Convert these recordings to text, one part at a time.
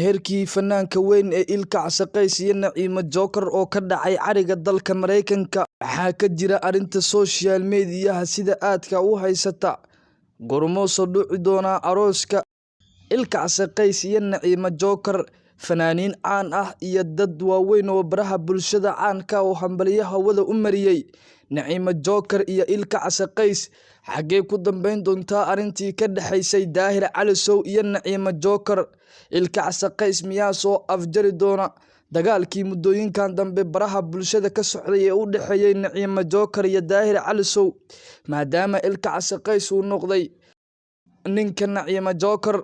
Heerkii fanaanka weyn ee Ilkacase Qays iyo Naciimo Jookar oo ka dhacay cariga dalka Mareykanka waxaa ka jira arinta social media sida aadka u haysata gormo soo dhici doona arooska Ilkacase Qays iyo Naciimo Jookar fanaaniin caan ah iyo dad waaweyn oo baraha bulshada caanka oo hambaliyaha hawada u mariyay Naciimo Jookar iyo Ilkacase Qays xagee ku dambeyn doontaa arintii ka dhaxaysay Daahir Calisow iyo Naciimo Jookar Ilkacase Qays miyaa soo afjari doona dagaalkii muddooyinkan dambe baraha bulshada ka socday ee u dhaxeeyay Naciimo Jookar iyo Daahir Calisow maadaama Ilkacase Qays uu noqday ninka Naciimo Jookar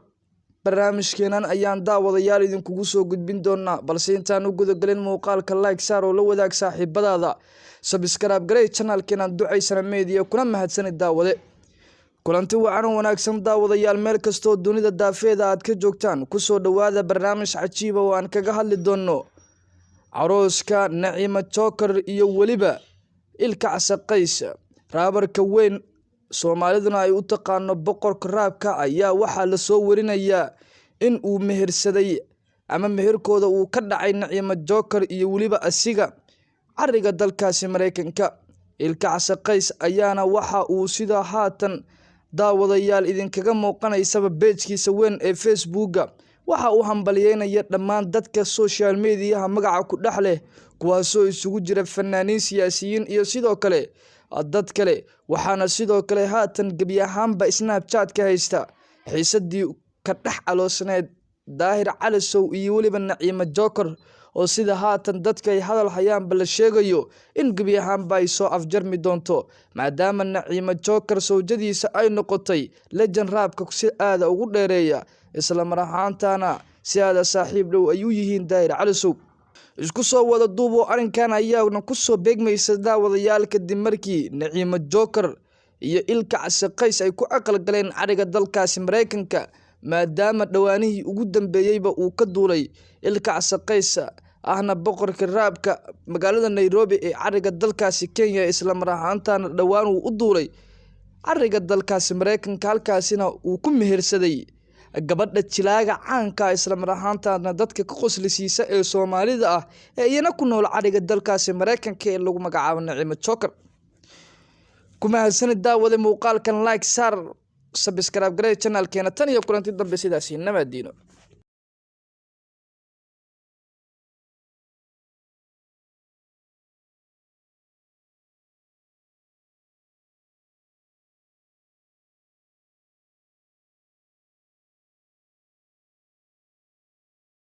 barnaamijkeenan ayaan daawadayaal idinkugu soo gudbin doonaa balse intaan u gudagalin muuqaalka like saar oo la wadaag saaxiibadaada subscribe gareey channelkeenan ducaysana media kuna mahadsanid daawade kulanti wacan wanaagsan daawadayaal meel kasto dunida daafeeda aad ka joogtaan ku soo dhawaada barnaamij cajiib oo aan kaga hadli doono arooska Naciimo Jookar iyo waliba Ilkacase Qays raabarka weyn Soomaaliduna ay u taqaano boqorka raabka ayaa waxa la soo warinayaa in uu mehersaday ama meherkooda uu ka dhacay Naciimo Jookar iyo waliba asiga cariga dalkaasi Mareykanka Ilkacase Qays ayaana waxa uu sida haatan daawadayaal idinkaga muuqanaysa page-kiisa weyn ee Facebook waxa uu hambalyeynaya dhammaan dadka social media magaca ku dhaxleh kuwaasoo isugu jira fanaaniin siyaasiyiin iyo sidoo kale dad kale waxaana sidoo kale haatan gabi ahaanba Snapchat ka haysta xiisadii ka dhax aloosneed Daahir Calisow iyo waliba Naciimo Jookar oo sida haatan dadka ay hadal hayaan bal sheegayo in gabi ahaanba ay soo afjarmi doonto maadaama Naciimo Jookar sawjadiisa ay noqotay legend raabka si aad ugu dheereeya isla mar ahaantaana si aad saaxiib dhow ay u yihiin Daahir Calisow isku soo wada duubo arinkan ayaana ku soo beegmaysa daawadayaal kadib markii Naciimo Jookar iyo Ilkacase Qays ay ku aqal galeen cariga dalkaasi Mareykanka maadaama dhawaanihii ugu dambeeyayba uu ka duulay Ilkacase Qays ahna boqorka raabka magaalada Nairobi ee cariga dalkaasi Kenya isla mar ahaantaana dhawaan uu u duulay cariga dalkaasi Mareykanka halkaasina uu ku mehersaday gabadha jilaaga caanka isla mar ahaantaana dadka ka qoslisiisa ee Soomaalida ah ee iyana ku nool cariga dalkaasi Mareykanka ee lagu magacaabo Naciimo Jookar kuma hasanid daawada muuqaalkan like saar subscribe gareey channelkeena tan iyo kulanti dambe sidaas nabadiino